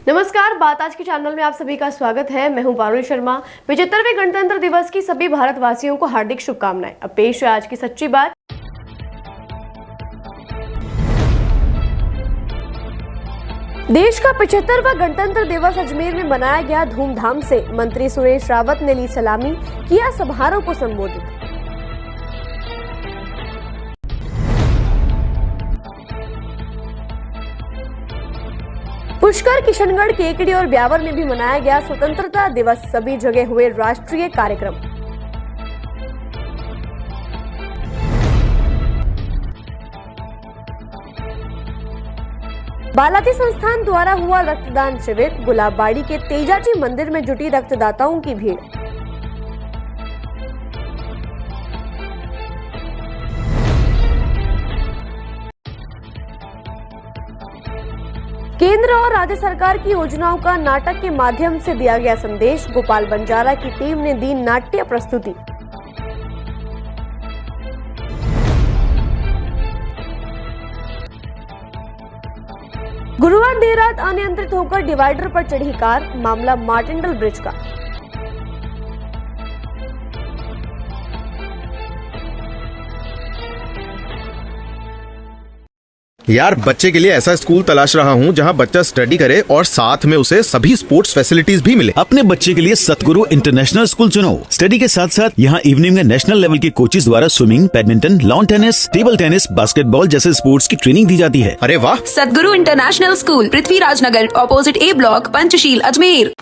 नमस्कार, बात आज के चैनल में आप सभी का स्वागत है। मैं हूं पारुल शर्मा। 75वें गणतंत्र दिवस की सभी भारतवासियों को हार्दिक शुभकामनाएं। अब पेश है आज की सच्ची बात। देश का 75वां गणतंत्र दिवस अजमेर में मनाया गया धूमधाम से। मंत्री सुरेश रावत ने ली सलामी, किया समारोह को संबोधित। पुष्कर, किशनगढ़, केकड़ी और ब्यावर में भी मनाया गया स्वतंत्रता दिवस। सभी जगह हुए राष्ट्रीय कार्यक्रम। बालाजी संस्थान द्वारा हुआ रक्तदान शिविर। गुलाबबाड़ी के तेजाजी मंदिर में जुटी रक्तदाताओं की भीड़। केंद्र और राज्य सरकार की योजनाओं का नाटक के माध्यम से दिया गया संदेश। गोपाल बंजारा की टीम ने दी नाट्य प्रस्तुति। गुरुवार देर रात अनियंत्रित होकर डिवाइडर पर चढ़ी कार। मामला मार्टिंडल ब्रिज का। यार, बच्चे के लिए ऐसा स्कूल तलाश रहा हूँ जहाँ बच्चा स्टडी करे और साथ में उसे सभी स्पोर्ट्स फैसिलिटीज भी मिले। अपने बच्चे के लिए सतगुरु इंटरनेशनल स्कूल चुनो। स्टडी के साथ साथ यहाँ इवनिंग में नेशनल लेवल के कोचेज द्वारा swimming, badminton, lawn tennis, table tennis, basketball जैसे स्पोर्ट्स की ट्रेनिंग दी जाती है। अरे वाह! सतगुरु इंटरनेशनल स्कूल, पृथ्वीराज नगर, ऑपोजिट ए ब्लॉक, पंचशील, अजमेर।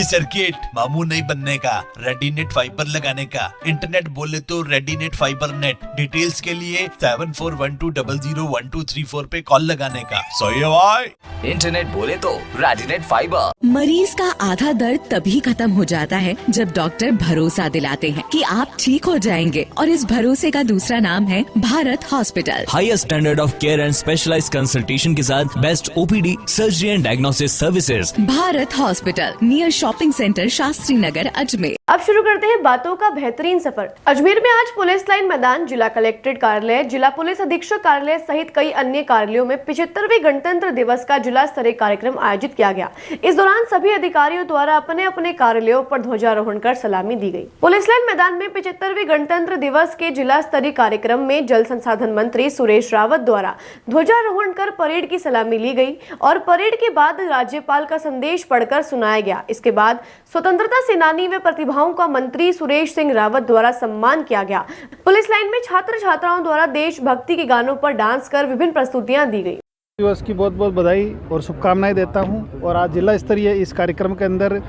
नई सर्किट, मामू नहीं बनने का, रेडीनेट फाइबर लगाने का, इंटरनेट बोले तो रेडीनेट फाइबर नेट। डिटेल्स के लिए 7412001234 पे कॉल लगाने का। सही है भाई। इंटरनेट बोले तो रेडीनेट फाइबर। मरीज का आधा दर्द तभी खत्म हो जाता है जब डॉक्टर भरोसा दिलाते हैं कि आप ठीक हो जाएंगे, और इस भरोसे का दूसरा नाम है Bharat hospital. Highest standard of care and specialised consultation के साथ best OPD, surgery and diagnosis services. Bharat hospital, near shopping centre, Shastri Nagar, Ajmer. अब शुरू करते हैं बातों का बेहतरीन सफर। अजमेर में आज पुलिस लाइन मैदान, जिला कलेक्ट्रेट कार्यालय, जिला पुलिस अधीक्षक कार्यालय सहित कई अन्य कार्यालयों में 75वें गणतंत्र दिवस का जिला स्तरीय कार्यक्रम आयोजित किया गया। इस दौरान सभी अधिकारियों द्वारा अपने अपने कार्यालयों पर ध्वजारोहण कर सलामी दी गई। पुलिस लाइन मैदान में 75वें गणतंत्र दिवस के जिला स्तरीय कार्यक्रम में जल संसाधन मंत्री सुरेश रावत द्वारा ध्वजारोहण कर परेड की सलामी ली गई और परेड के बाद राज्यपाल का संदेश पढ़कर सुनाया गया। इसके बाद स्वतंत्रता सेनानी व प्रतिभाओं का मंत्री सुरेश सिंह रावत द्वारा सम्मान किया गया। पुलिस लाइन में छात्र छात्राओं द्वारा देशभक्ति के गानों पर डांस कर विभिन्न प्रस्तुतियां दी गई। दिवस की बहुत बहुत बधाई और शुभकामनाएं देता हूं। और आज जिला स्तरीय इस कार्यक्रम के अंदर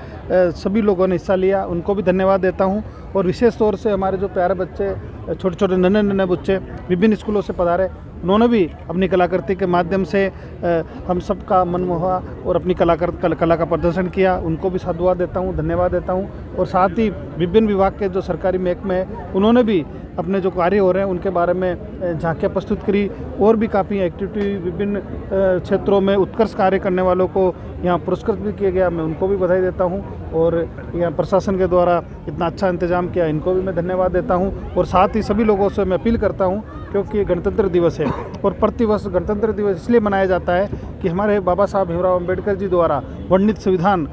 सभी लोगों ने हिस्सा लिया, उनको भी धन्यवाद देता हूं। और विशेष तौर से हमारे जो प्यारे बच्चे, छोटे छोटे नन्हे बच्चे विभिन्न स्कूलों से पधारे, उन्होंने भी अपनी कलाकृति के माध्यम से हम सबका मन मोहा और अपनी कला का प्रदर्शन किया। उनको भी साधुवाद देता हूँ, धन्यवाद देता हूँ। और साथ ही विभिन्न विभाग के जो सरकारी महकमे हैं, उन्होंने भी अपने जो कार्य हो रहे हैं उनके बारे में झांकियाँ प्रस्तुत करी। और भी काफ़ी एक्टिविटी विभिन्न क्षेत्रों में उत्कृष्ट कार्य करने वालों को यहाँ पुरस्कृत भी किया गया, मैं उनको भी बधाई देता हूँ। और यहाँ प्रशासन के द्वारा इतना अच्छा इंतजाम किया, इनको भी मैं धन्यवाद देता हूँ। और साथ ही सभी लोगों से मैं अपील करता हूँ, क्योंकि ये गणतंत्र दिवस है और प्रतिवर्ष गणतंत्र दिवस इसलिए मनाया जाता है कि हमारे बाबा साहब भीमराव अम्बेडकर जी द्वारा वर्णित संविधान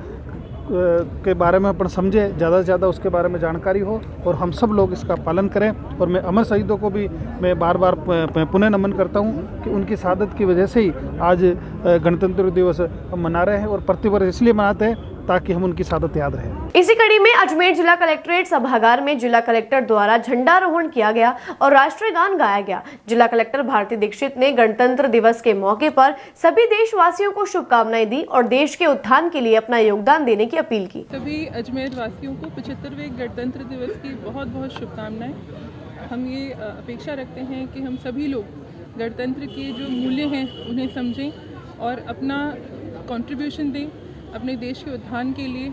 के बारे में अपन समझे, ज़्यादा से ज़्यादा उसके बारे में जानकारी हो और हम सब लोग इसका पालन करें। और मैं अमर शहीदों को भी मैं बार बार पुनः नमन करता हूं कि उनकी शहादत की वजह से ही आज गणतंत्र दिवस हम मना रहे हैं। और प्रतिवर्ष इसलिए मनाते हैं ताकि हम उनकी शहादत याद रहे। इसी कड़ी में अजमेर जिला कलेक्ट्रेट सभागार में जिला कलेक्टर द्वारा झंडारोहण किया गया और राष्ट्रीय गान गाया गया। जिला कलेक्टर भारती दीक्षित ने गणतंत्र दिवस के मौके पर सभी देशवासियों को शुभकामनाएं दी और देश के उत्थान के लिए अपना योगदान देने की अपील की। सभी अजमेर वासियों को 75वें गणतंत्र दिवस की बहुत बहुत शुभकामनाएं। हम ये अपेक्षा रखते हैं कि हम सभी लोग गणतंत्र के जो मूल्य हैं उन्हें समझें और अपना कंट्रीब्यूशन दें अपने देश के उत्थान के लिए।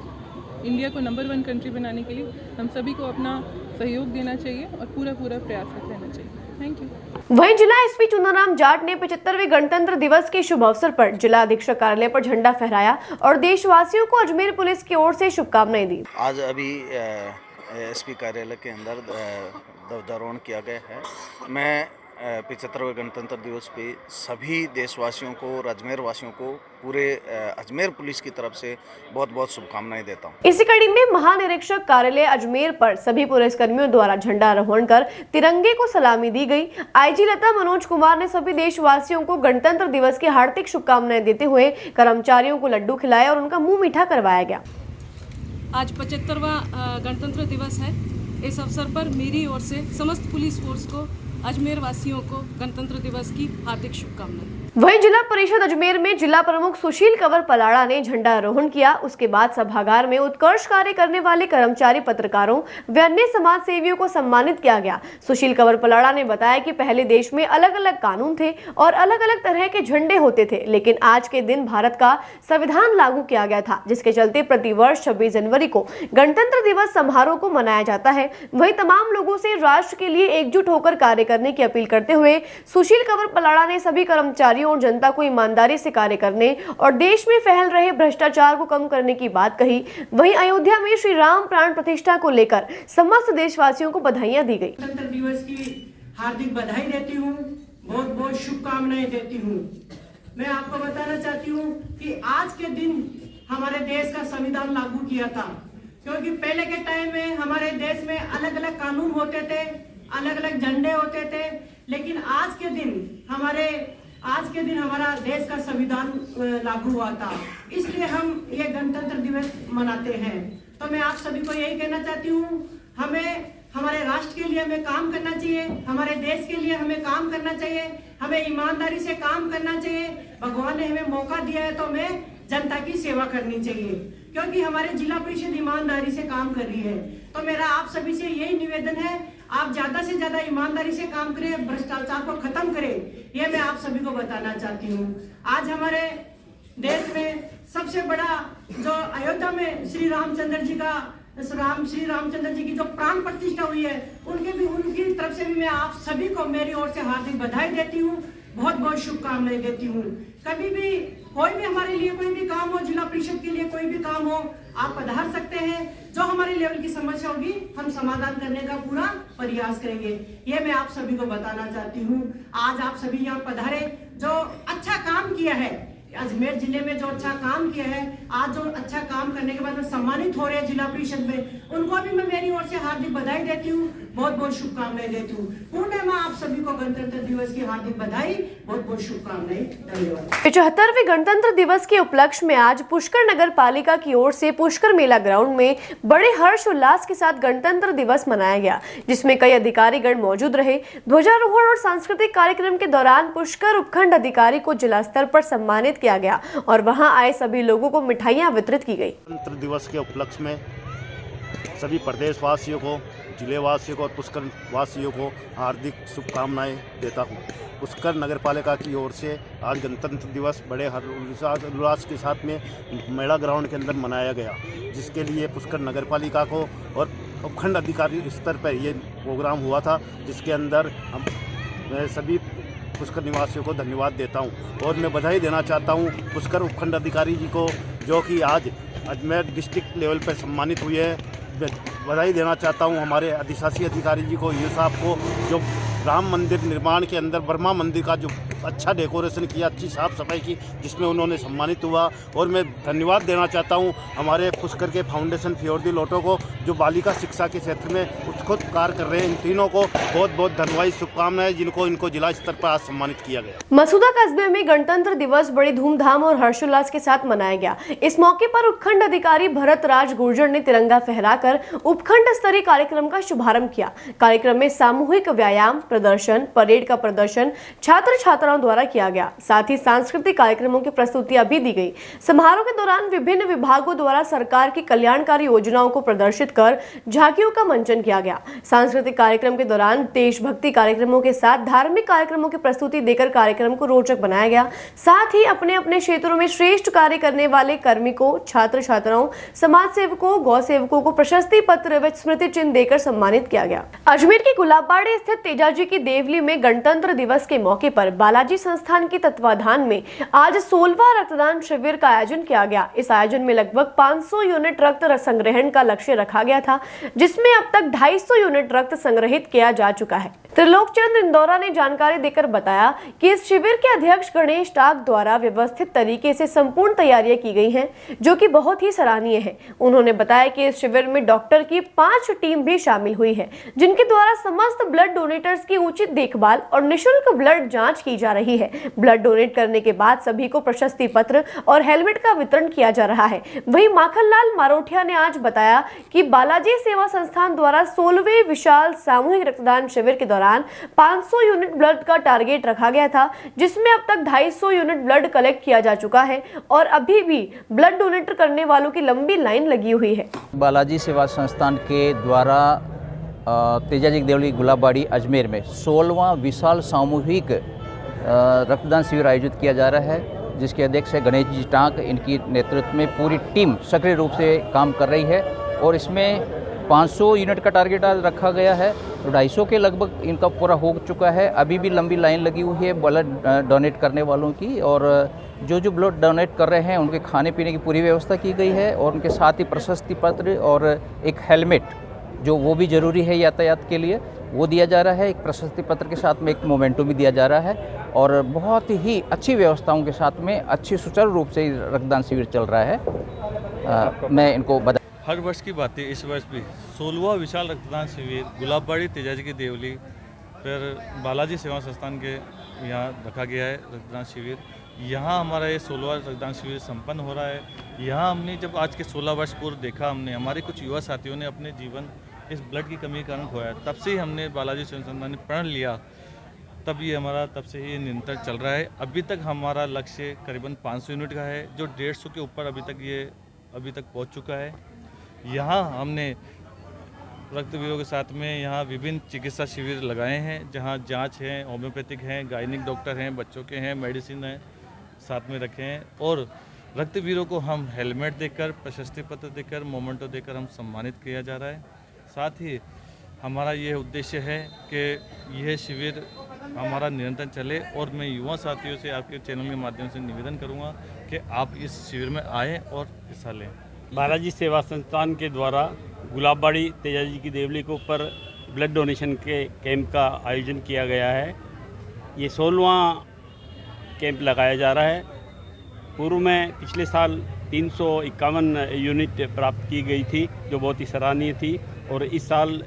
इंडिया को नंबर 1 कंट्री बनाने के लिए हम सभी को अपना सहयोग देना चाहिए और पूरा प्रयासरत रहना चाहिए। Thank you. वहीं जिला एसपी चुनाराम जाट ने 75वें गणतंत्र दिवस के शुभ अवसर पर जिला अधीक्षक कार्यालय पर झंडा फहराया और देशवासियों को अजमेर पुलिस की ओर से शुभकामनाएं दी। आज अभी एसपी कार्यालय के अंदर ध्वजारोहण किया गया है। मैं 75वें गणतंत्र दिवस पे सभी देशवासियों को और अजमेर वासियों को पूरे अजमेर पुलिस की तरफ से बहुत बहुत शुभकामनाएं देता हूं। इसी कड़ी में महानिरीक्षक कार्यालय अजमेर पर सभी पुलिसकर्मियों द्वारा झंडारोहण कर तिरंगे को सलामी दी गई। आईजी लता मनोज कुमार ने सभी देशवासियों को गणतंत्र दिवस की हार्दिक शुभकामनाएं देते हुए कर्मचारियों को लड्डू खिलाए और उनका मुंह मीठा करवाया गया। आज 75वां गणतंत्र दिवस है। इस अवसर पर मेरी ओर से समस्त पुलिस फोर्स को, अजमेर वासियों को गणतंत्र दिवस की हार्दिक शुभकामनाएं। वहीं जिला परिषद अजमेर में जिला प्रमुख सुशील कंवर पलाड़ा ने झंडारोहण किया। उसके बाद सभागार में उत्कृष्ट कार्य करने वाले कर्मचारी, पत्रकारों व अन्य समाज सेवियों को सम्मानित किया गया। सुशील कंवर पलाड़ा ने बताया कि पहले देश में अलग अलग कानून थे और अलग अलग तरह के झंडे होते थे, लेकिन आज के दिन भारत का संविधान लागू किया गया था, जिसके चलते प्रतिवर्ष 26 जनवरी को गणतंत्र दिवस समारोह को मनाया जाता है। वहीं तमाम लोगों से राष्ट्र के लिए एकजुट होकर कार्य करने की अपील करते हुए सुशील कंवर पलाड़ा ने सभी कर्मचारियों और जनता को ईमानदारी से कार्य करने और देश में फैल रहे भ्रष्टाचार को कम करने की बात कही। वहीं अयोध्या में श्री राम प्राण प्रतिष्ठा को लेकर समस्त देशवासियों को बधाइयां दी गई। गणतंत्र दिवस की हार्दिक बधाई देती हूँ, बहुत बहुत शुभकामनाएं देती हूँ। मैं आपको बताना चाहती हूँ कि आज के दिन हमारे देश का संविधान लागू किया था, क्योंकि पहले के टाइम में हमारे देश में अलग अलग कानून होते थे, अलग अलग झंडे होते थे, लेकिन आज के दिन हमारा देश का संविधान लागू हुआ था, इसलिए हम ये गणतंत्र दिवस मनाते हैं। तो मैं आप सभी को यही कहना चाहती हूँ, हमें हमारे राष्ट्र के लिए हमें काम करना चाहिए, हमारे देश के लिए हमें काम करना चाहिए, हमें ईमानदारी से काम करना चाहिए। भगवान ने हमें मौका दिया है तो हमें जनता की सेवा करनी चाहिए, क्योंकि हमारे जिला परिषद ईमानदारी से काम कर रही है। तो मेरा आप सभी से यही निवेदन है, आप ज्यादा से ज्यादा ईमानदारी से काम करें, भ्रष्टाचार को खत्म करें, ये मैं आप सभी को बताना चाहती हूँ। आज हमारे देश में सबसे बड़ा जो अयोध्या में श्री रामचंद्र जी की जो प्राण प्रतिष्ठा हुई है, उनकी तरफ से भी मैं आप सभी को मेरी ओर से हार्दिक बधाई देती हूँ, बहुत बहुत शुभकामनाएं देती हूँ। कभी भी कोई भी हमारे लिए कोई भी काम हो, जिला परिषद के लिए कोई भी काम हो, आप पधार सकते हैं। जो हमारे लेवल की समस्या होगी हम समाधान करने का पूरा प्रयास करेंगे, ये मैं आप सभी को बताना चाहती हूँ। आज आप सभी यहाँ पधारे, जो अच्छा काम किया है अजमेर जिले में, जो अच्छा काम किया है, आज जो अच्छा काम करने के बाद में सम्मानित हो रहे हैं जिला परिषद में, उनको भी मैं मेरी ओर से हार्दिक बधाई देती हूँ, बहुत बहुत शुभकामनाएं देती हूँ। पूर्णिमा आप सभी को गणतंत्र दिवस की हार्दिक बधाई, बहुत बहुत शुभकामनाएं, धन्यवाद। 75वें गणतंत्र दिवस के उपलक्ष्य में आज पुष्कर नगर पालिका की ओर से पुष्कर मेला ग्राउंड में बड़े हर्ष उल्लास के साथ गणतंत्र दिवस मनाया गया, जिसमें कई अधिकारीगण मौजूद रहे। ध्वजारोहण और सांस्कृतिक कार्यक्रम के दौरान पुष्कर उपखंड अधिकारी को जिला स्तर पर सम्मानित किया गया और वहां आए सभी लोगों को मिठाइयां वितरित की गई। गणतंत्र दिवस के उपलक्ष्य में सभी प्रदेशवासियों को, जिलेवासियों को और पुष्कर वासियों को हार्दिक शुभकामनाएं देता हूं। पुष्कर नगर पालिका की ओर से आज गणतंत्र दिवस बड़े उल्लास के साथ में मेला ग्राउंड के अंदर मनाया गया, जिसके लिए पुष्कर नगर पालिका को और उपखंड अधिकारी स्तर पर ये प्रोग्राम हुआ था, जिसके अंदर मैं सभी पुष्कर निवासियों को धन्यवाद देता हूं और मैं बधाई देना चाहता हूं पुष्कर उपखंड अधिकारी जी को, जो कि आज अजमेर डिस्ट्रिक्ट लेवल पर सम्मानित हुए हैं। बधाई देना चाहता हूं हमारे अधिशासी अधिकारी जी को, ये साहब को, जो राम मंदिर निर्माण के अंदर वर्मा मंदिर का जो अच्छा डेकोरेशन किया, अच्छी साफ सफाई की, जिसमें उन्होंने सम्मानित हुआ। और मैं धन्यवाद देना चाहता हूं हमारे पुष्कर के फाउंडेशन फियोर्दी लोटो को, जो बालिका शिक्षा के क्षेत्र में उत्कृष्ट कार्य कर रहे हैं। इन तीनों को बहुत बहुत धन्यवाद, शुभकामनाएं, जिनको इनको जिला स्तर पर आज सम्मानित किया गया। मसूदा कस्बे में गणतंत्र दिवस बड़ी धूमधाम और हर्षोल्लास के साथ मनाया गया। इस मौके पर उपखंड अधिकारी भरत राज गुर्जर ने तिरंगा फहराकर उपखंड स्तरीय कार्यक्रम का शुभारंभ किया। कार्यक्रम में सामूहिक व्यायाम प्रदर्शन, परेड का प्रदर्शन छात्र छात्राओं द्वारा किया गया। साथ ही सांस्कृतिक कार्यक्रमों की प्रस्तुतियां भी दी गई। समारोह के दौरान विभिन्न विभागों द्वारा सरकार की कल्याणकारी योजनाओं को प्रदर्शित कर झांकियों का मंचन किया गया। सांस्कृतिक कार्यक्रम के दौरान देशभक्ति कार्यक्रमों के साथ धार्मिक कार्यक्रमों की प्रस्तुति देकर कार्यक्रम को रोचक बनाया गया। साथ ही अपने अपने क्षेत्रों में श्रेष्ठ कार्य करने वाले कार्मिकों, छात्र छात्राओं, समाज सेवकों, गौ सेवकों को प्रशस्ति पत्र व स्मृति चिन्ह देकर सम्मानित किया गया। अजमेर के गुलाबबाड़ी स्थित तेजाजी की देवली में गणतंत्र दिवस के मौके पर बालाजी संस्थान के तत्वाधान में आज 16वां रक्तदान शिविर का आयोजन किया गया। इस आयोजन में लगभग 500 यूनिट रक्त संग्रहण का लक्ष्य रखा गया था, जिसमें अब तक 250 यूनिट रक्त संग्रहित किया जा चुका है। त्रिलोकचंद इंदौरा ने जानकारी देकर बताया कि इस शिविर के अध्यक्ष गणेश टाक द्वारा व्यवस्थित तरीके से संपूर्ण तैयारियां की गई हैं, जो कि बहुत ही सराहनीय है। उन्होंने बताया कि इस शिविर में डॉक्टर की 5 टीम भी शामिल हुई है, जिनके द्वारा समस्त ब्लड डोनेटर्स की उचित देखभाल और निःशुल्क ब्लड जांच की जा रही है। ब्लड डोनेट करने के बाद सभी को प्रशस्ति पत्र और हेलमेट का वितरण किया जा रहा है। वहीं माखनलाल मारोठिया ने आज बताया कि बालाजी सेवा संस्थान द्वारा 16वें विशाल सामूहिक रक्तदान शिविर के दौरान 500 यूनिट ब्लड का टारगेट रखा गया था, जिसमें अब तक 250 यूनिट ब्लड कलेक्ट किया जा चुका है और अभी भी ब्लड डोनेट करने वालों की लंबी लाइन लगी हुई है। बालाजी सेवा संस्थान के द्वारा तेजाजी देवली गुलाबबाड़ी अजमेर में 16वां विशाल सामूहिक रक्तदान शिविर आयोजित किया जा रहा है, जिसके अध्यक्ष है गणेश जी टांक। इनकी नेतृत्व में पूरी टीम सक्रिय रूप से काम कर रही है और इसमें 500 यूनिट का टारगेट आज रखा गया है, तो 250 के लगभग इनका पूरा हो चुका है। अभी भी लंबी लाइन लगी हुई है ब्लड डोनेट करने वालों की, और जो ब्लड डोनेट कर रहे हैं उनके खाने पीने की पूरी व्यवस्था की गई है और उनके साथ ही प्रशस्ति पत्र और एक हेलमेट, जो वो भी ज़रूरी है यातायात के लिए, वो दिया जा रहा है। एक प्रशस्ति पत्र के साथ में एक मोमेंटो भी दिया जा रहा है और बहुत ही अच्छी व्यवस्थाओं के साथ में अच्छी सुचारू रूप से रक्तदान शिविर चल रहा है। मैं इनको बता हर वर्ष की बात है, इस वर्ष भी 16वां विशाल रक्तदान शिविर गुलाबबाड़ी तेजाजी की देवली पर बालाजी सेवा संस्थान के यहाँ रखा गया है। रक्तदान शिविर यहाँ हमारा ये 16वां रक्तदान शिविर संपन्न हो रहा है। यहाँ हमने जब आज के 16 वर्ष पूर्व देखा, हमने हमारे कुछ युवा साथियों ने अपने जीवन इस ब्लड की कमी के कारण खोया, तब से ही हमने बालाजी सेवा संस्थान ने प्रण लिया तब से ही निरंतर चल रहा है। अभी तक हमारा लक्ष्य करीबन 500 यूनिट का है, जो 150 के ऊपर अभी तक पहुंच चुका है। यहाँ हमने रक्तवीरों के साथ में यहाँ विभिन्न चिकित्सा शिविर लगाए हैं, जहाँ जांच है, होम्योपैथिक हैं, गायनिक डॉक्टर हैं, बच्चों के हैं, मेडिसिन हैं, साथ में रखे हैं। और रक्तवीरों को हम हेलमेट देकर, प्रशस्ति पत्र देकर, मोमेंटो देकर हम सम्मानित किया जा रहा है। साथ ही हमारा ये उद्देश्य है कि यह शिविर हमारा निरंतर चले, और मैं युवा साथियों से आपके चैनल के माध्यम से निवेदन करूंगा कि आप इस शिविर में आएँ और हिस्सा लें। बालाजी सेवा संस्थान के द्वारा गुलाबबाड़ी तेजाजी की देवली के ऊपर ब्लड डोनेशन के कैंप का आयोजन किया गया है। ये 16वां कैंप लगाया जा रहा है। पूर्व में पिछले साल 351 यूनिट प्राप्त की गई थी, जो बहुत ही सराहनीय थी, और इस साल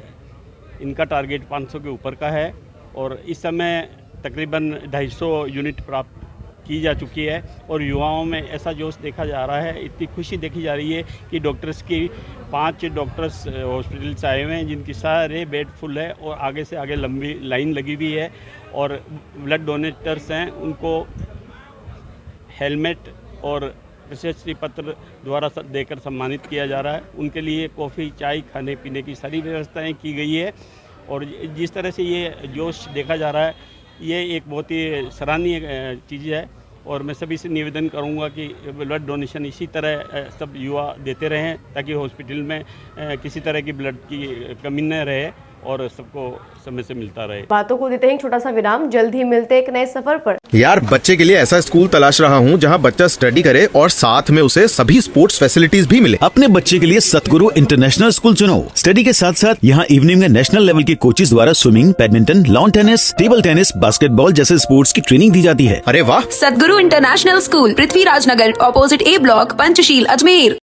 इनका टारगेट 500 के ऊपर का है, और इस समय तकरीबन 250 यूनिट प्राप्त की जा चुकी है। और युवाओं में ऐसा जोश देखा जा रहा है, इतनी खुशी देखी जा रही है कि डॉक्टर्स की 5 डॉक्टर्स हॉस्पिटल से आए हुए हैं, जिनकी सारे बेड फुल है और आगे से आगे लंबी लाइन लगी हुई है। और ब्लड डोनेटर्स हैं, उनको हेलमेट और प्रशस्ति पत्र द्वारा देकर सम्मानित किया जा रहा है। उनके लिए कॉफ़ी, चाय, खाने पीने की सारी व्यवस्थाएं की गई है। और जिस तरह से ये जोश देखा जा रहा है, ये एक बहुत ही सराहनीय चीज़ है। और मैं सभी से निवेदन करूंगा कि ब्लड डोनेशन इसी तरह सब युवा देते रहें, ताकि हॉस्पिटल में किसी तरह की ब्लड की कमी न रहे और सबको समय से मिलता रहे। बातों को देते हैं एक छोटा सा विराम, जल्द ही मिलते हैं एक नए सफर पर। यार, बच्चे के लिए ऐसा स्कूल तलाश रहा हूँ जहाँ बच्चा स्टडी करे और साथ में उसे सभी स्पोर्ट्स फैसिलिटीज भी मिले। अपने बच्चे के लिए सतगुरु इंटरनेशनल स्कूल चुनो। स्टडी के साथ साथ यहाँ इवनिंग में नेशनल लेवल के कोचेज द्वारा swimming, badminton, lawn tennis, table tennis, basketball जैसे स्पोर्ट्स की ट्रेनिंग दी जाती है। अरे वाह! सतगुरु इंटरनेशनल स्कूल, पृथ्वीराज नगर, ऑपोजिट ए ब्लॉक, पंचशील, अजमेर।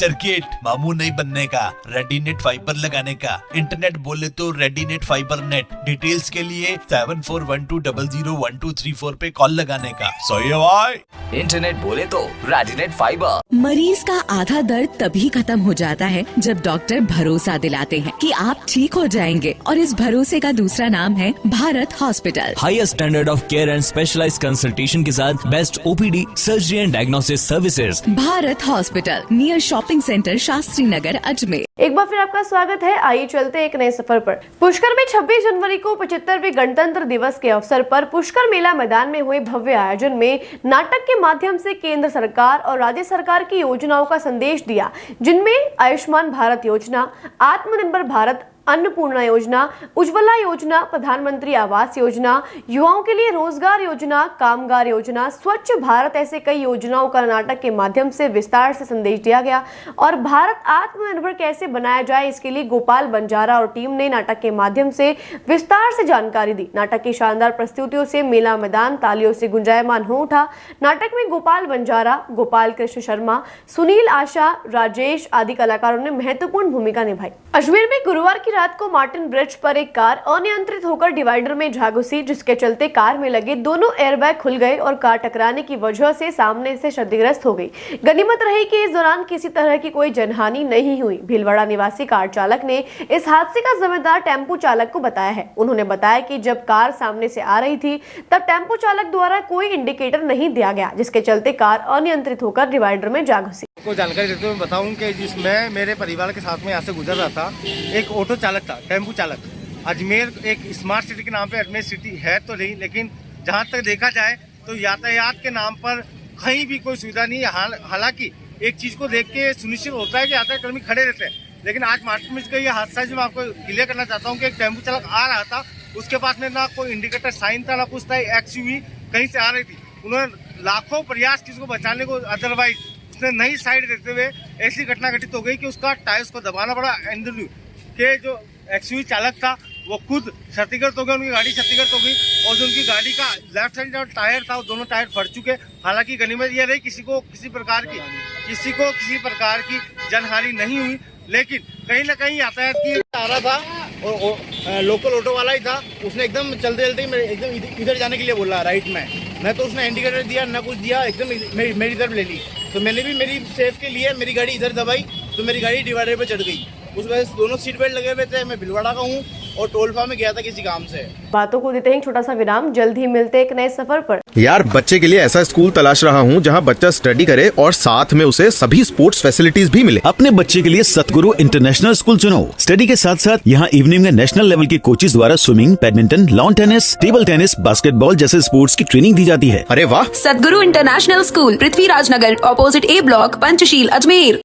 सर्किट, मामू नहीं बनने का, रेडीनेट फाइबर लगाने का, इंटरनेट बोले तो रेडीनेट फाइबर नेट। डिटेल्स के लिए 7412001234 पे कॉल लगाने का। सही है भाई। इंटरनेट बोले तो रेडीनेट फाइबर। मरीज का आधा दर्द तभी खत्म हो जाता है जब डॉक्टर भरोसा दिलाते हैं कि आप ठीक हो जाएंगे, और इस भरोसे का दूसरा नाम है Bharat hospital. Highest standard of care and specialised consultation के साथ best OPD, surgery and diagnosis services. Bharat hospital, near shopping centre, Shastri Nagar, Ajmer. एक बार फिर आपका स्वागत है। आइए चलते एक नए सफर पर। पुष्कर में 26 जनवरी को 75वें गणतंत्र दिवस के अवसर पर पुष्कर मेला मैदान में हुए भव्य आयोजन में नाटक के माध्यम से केंद्र सरकार और राज्य सरकार की योजनाओं का संदेश दिया, जिनमें आयुष्मान भारत योजना, आत्मनिर्भर भारत, अन्नपूर्णा योजना, उज्ज्वला योजना, प्रधानमंत्री आवास योजना, युवाओं के लिए रोजगार योजना, कामगार योजना, स्वच्छ भारत, ऐसे कई योजनाओं का नाटक के माध्यम से विस्तार से संदेश दिया गया। और भारत आत्मनिर्भर कैसे बनाया जाए, इसके लिए गोपाल बंजारा और टीम ने नाटक के माध्यम से विस्तार से जानकारी दी। नाटक की शानदार प्रस्तुतियों से मेला मैदान तालियों से गुंजायमान हो उठा। नाटक में गोपाल बंजारा, गोपाल कृष्ण शर्मा, सुनील आशा, राजेश आदि कलाकारों ने महत्वपूर्ण भूमिका निभाई। अजमेर में गुरुवार की रात को मार्टिन ब्रिज पर एक कार अनियंत्रित होकर डिवाइडर में जा घुसी, जिसके चलते कार में लगे दोनों एयरबैग खुल गए और कार टकराने की वजह से सामने से क्षतिग्रस्त हो गई। गनीमत रही कि इस दौरान किसी तरह की कोई जनहानि नहीं हुई। भीलवाड़ा निवासी कार चालक ने इस हादसे का जिम्मेदार टेम्पो चालक को बताया है। उन्होंने बताया कि जब कार सामने से आ रही थी तब टेम्पो चालक द्वारा कोई इंडिकेटर नहीं दिया गया, जिसके चलते कार अनियंत्रित होकर डिवाइडर में जा घुसी। को जानकारी देते हुए बताऊं कि जिसमें मेरे परिवार के साथ में यहाँ से गुजर रहा था एक ऑटो चालक था, टेम्पो चालक। अजमेर एक स्मार्ट सिटी के नाम पे अजमेर सिटी है तो नहीं, लेकिन जहाँ तक देखा जाए तो यातायात के नाम पर कहीं भी कोई सुविधा नहीं है। हालांकि एक चीज को देख के सुनिश्चित होता है कि यातायात कर्मी खड़े रहते हैं, लेकिन आज मार्टिन ब्रिज का ये हादसा जो मैं आपको क्लियर करना चाहता हूँ कि एक टेम्पो चालक आ रहा था, उसके पास में ना कोई इंडिकेटर साइन था, ना कुछ था। एक्सयूवी कहीं से आ रही थी, उन्होंने लाखों प्रयास किसी को बचाने को, अदरवाइज उसने नई साइड देखते हुए ऐसी घटना घटित हो गई कि उसका टायर्स को दबाना पड़ा। एंड्रयू के जो एक्सयूवी चालक था वो खुद क्षतिग्रस्त हो गया, उनकी गाड़ी क्षतिग्रस्त हो गई और जो उनकी गाड़ी का लेफ्ट साइड जो टायर था वो दोनों टायर फट चुके। हालांकि गनीमत ये रही किसी को किसी प्रकार की जनहानि नहीं हुई, लेकिन कहीं ना कहीं यातायात की आ रहा था और लोकल ऑटो वाला ही था, उसने एकदम चलते एकदम इधर जाने के लिए बोला राइट में, मैं तो उसने इंडिकेटर दिया ना कुछ दिया, एकदम मेरी तरफ ले ली। तो मैंने भी मेरी सेफ के लिए मेरी गाड़ी इधर दबाई तो मेरी गाड़ी डिवाइडर पे चढ़ गई। उस वजह से दोनों सीट बेल्ट लगे हुए थे। मैं भिलवाड़ा का हूँ और टोलफा में गया था किसी काम से। बातों को देते हैं छोटा सा विराम, जल्द ही मिलते एक नए सफर पर। यार बच्चे के लिए ऐसा स्कूल तलाश रहा हूँ जहाँ बच्चा स्टडी करे और साथ में उसे सभी स्पोर्ट्स फैसिलिटीज भी मिले। अपने बच्चे के लिए सतगुरु इंटरनेशनल स्कूल चुनो। स्टडी के साथ साथ यहाँ इवनिंग में नेशनल लेवल के कोचेज द्वारा swimming, badminton, lawn tennis, table tennis, basketball जैसे स्पोर्ट्स की ट्रेनिंग दी जाती है। अरे वाह। सतगुरु इंटरनेशनल स्कूल, पृथ्वीराज नगर, ऑपोजिट ए ब्लॉक, पंचशील, अजमेर।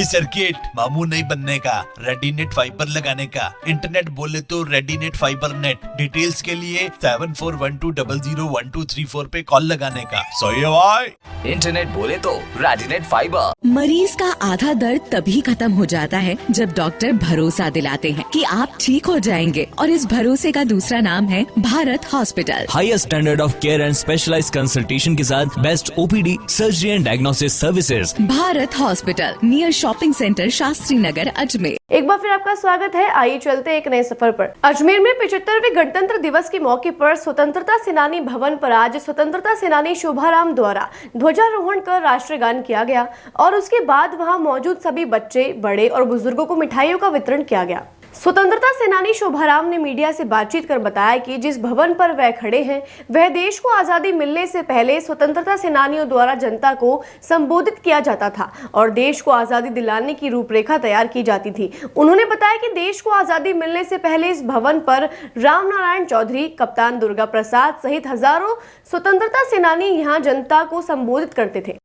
नई सर्किट, मामू नहीं बनने का, रेडीनेट फाइबर लगाने का, इंटरनेट बोले तो रेडीनेट फाइबर नेट। डिटेल्स के लिए 7412001234 पे कॉल लगाने का। सही है भाई। इंटरनेट बोले तो रेडीनेट फाइबर। मरीज का आधा दर्द तभी खत्म हो जाता है जब डॉक्टर भरोसा दिलाते हैं कि आप ठीक हो जाएंगे, और इस भरोसे का दूसरा नाम है Bharat hospital. Highest standard of care and specialised consultation के साथ best OPD, surgery and diagnosis services. Bharat hospital, near shopping centre, Shastri Nagar, Ajmer. एक बार फिर आपका स्वागत है। आइए चलते एक नए सफर पर। अजमेर में 75वें गणतंत्र दिवस के मौके पर स्वतंत्रता सेनानी भवन पर आज स्वतंत्रता सेनानी शोभाराम द्वारा ध्वजारोहण कर राष्ट्रगान किया गया और उसके बाद वहां मौजूद सभी बच्चे, बड़े और बुजुर्गों को मिठाइयों का वितरण किया गया। स्वतंत्रता सेनानी शोभाराम ने मीडिया से बातचीत कर बताया कि जिस भवन पर वह खड़े हैं वह देश को आजादी मिलने से पहले स्वतंत्रता सेनानियों द्वारा जनता को संबोधित किया जाता था और देश को आजादी दिलाने की रूपरेखा तैयार की जाती थी। उन्होंने बताया कि देश को आजादी मिलने से पहले इस भवन पर राम नारायण चौधरी, कप्तान दुर्गा प्रसाद सहित हजारों स्वतंत्रता सेनानी यहाँ जनता को संबोधित करते थे।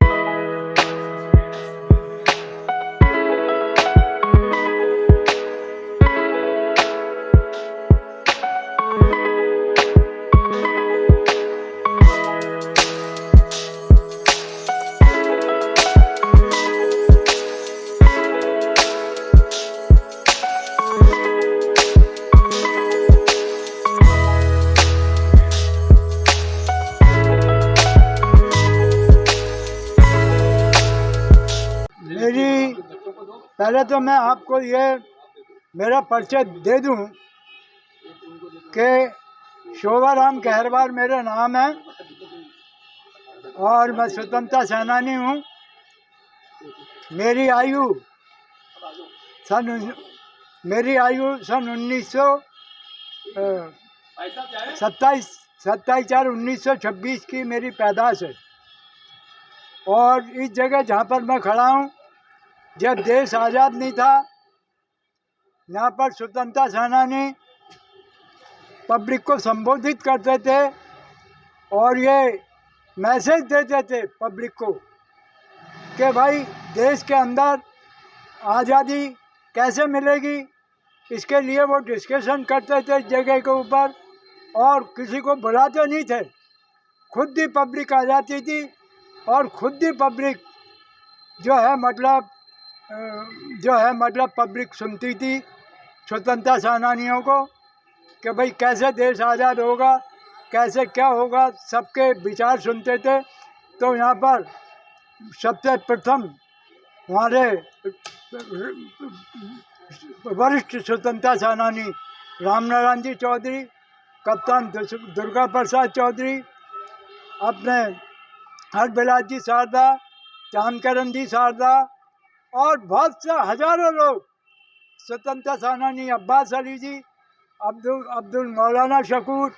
पहले तो मैं आपको ये मेरा परिचय दे दूं कि शोभाराम कहरवार मेरा नाम है और मैं स्वतंत्रता सेनानी हूँ। मेरी आयु सन 27/4/1926 की मेरी पैदाश है और इस जगह जहाँ पर मैं खड़ा हूँ, जब देश आज़ाद नहीं था, यहाँ पर स्वतंत्रता सेनानी पब्लिक को संबोधित करते थे और ये मैसेज देते थे पब्लिक को कि भाई देश के अंदर आज़ादी कैसे मिलेगी, इसके लिए वो डिस्कशन करते थे जगह के ऊपर और किसी को बुलाते नहीं थे। खुद ही पब्लिक आ जाती थी और खुद ही पब्लिक जो है मतलब पब्लिक सुनती थी स्वतंत्रता सेनानियों को कि भाई कैसे देश आज़ाद होगा, कैसे क्या होगा, सबके विचार सुनते थे। तो यहाँ पर सबसे प्रथम हमारे वरिष्ठ स्वतंत्रता सेनानी राम नारायण जी चौधरी, कप्तान दुर्गा प्रसाद चौधरी, अपने हरबिलास जी शारदा, चांदकरण जी शारदा और बहुत से हजारों लोग, स्वतंत्रता सेनानी अब्बास अली जी, अब्दुल मौलाना शकूर,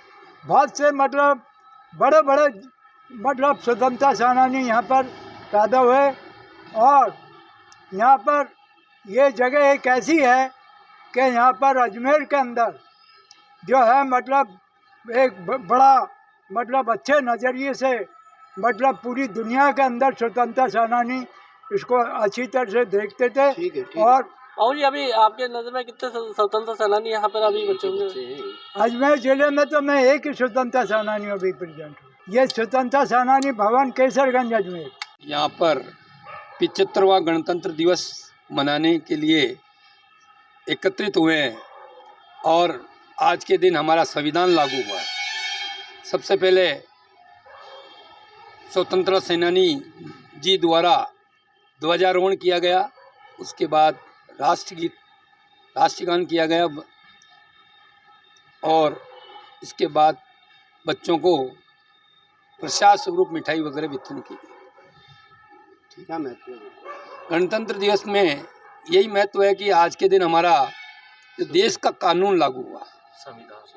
बहुत से मतलब बड़े बड़े मतलब स्वतंत्रता सेनानी यहाँ पर पैदा हुए। और यहाँ पर ये जगह एक ऐसी है कि यहाँ पर अजमेर के अंदर जो है मतलब एक बड़ा मतलब अच्छे नज़रिए से मतलब पूरी दुनिया के अंदर स्वतंत्रता सेनानी इसको अच्छी तरह से देखते थे। और जी अभी आपके नज़र में कितने स्वतंत्रता सेनानी यहाँ पर अभी बच्चों में? अजमेर जिले में तो मैं एक ही स्वतंत्रता सेनानी अभी प्रेजेंट हूँ। ये स्वतंत्रता सेनानी भवन केसरगंज अजमेर। यहाँ पर 75वां गणतंत्र दिवस मनाने के लिए एकत्रित हुए हैं और आज के दिन हमारा संविधान लागू हुआ है। सबसे पहले स्वतंत्रता सेनानी जी द्वारा ध्वजारोहण किया गया, उसके बाद राष्ट्रगीत राष्ट्रगान किया गया और इसके बाद बच्चों को प्रसाद स्वरूप मिठाई वगैरह वितरण की गई। ठीक है, गणतंत्र दिवस में यही महत्व है कि आज के दिन हमारा जो देश का कानून लागू हुआ,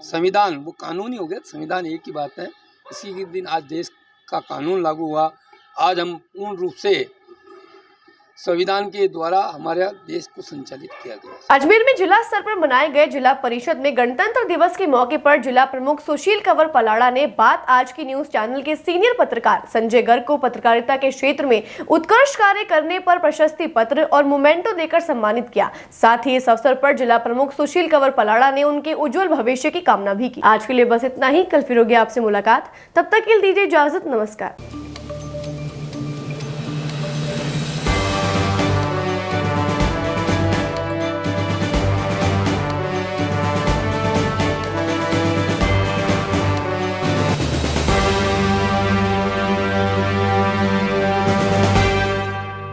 संविधान वो कानून ही हो गया, संविधान एक ही बात है। इसी के दिन आज देश का कानून लागू हुआ। आज हम पूर्ण रूप से संविधान के द्वारा हमारे देश को संचालित किया गया है। अजमेर में जिला स्तर पर मनाए गए जिला परिषद में गणतंत्र दिवस के मौके पर जिला प्रमुख सुशील कंवर पलाड़ा ने बात आज की न्यूज चैनल के सीनियर पत्रकार संजय गर्ग को पत्रकारिता के क्षेत्र में उत्कृष्ट कार्य करने पर प्रशस्ति पत्र और मोमेंटो देकर सम्मानित किया। साथ ही इस अवसर पर जिला प्रमुख सुशील कंवर पलाड़ा ने उनके उज्जवल भविष्य की कामना भी की। आज के लिए बस इतना ही, कल फिर होगी आपसे मुलाकात, तब तक के लिए दीजिए इजाजत, नमस्कार।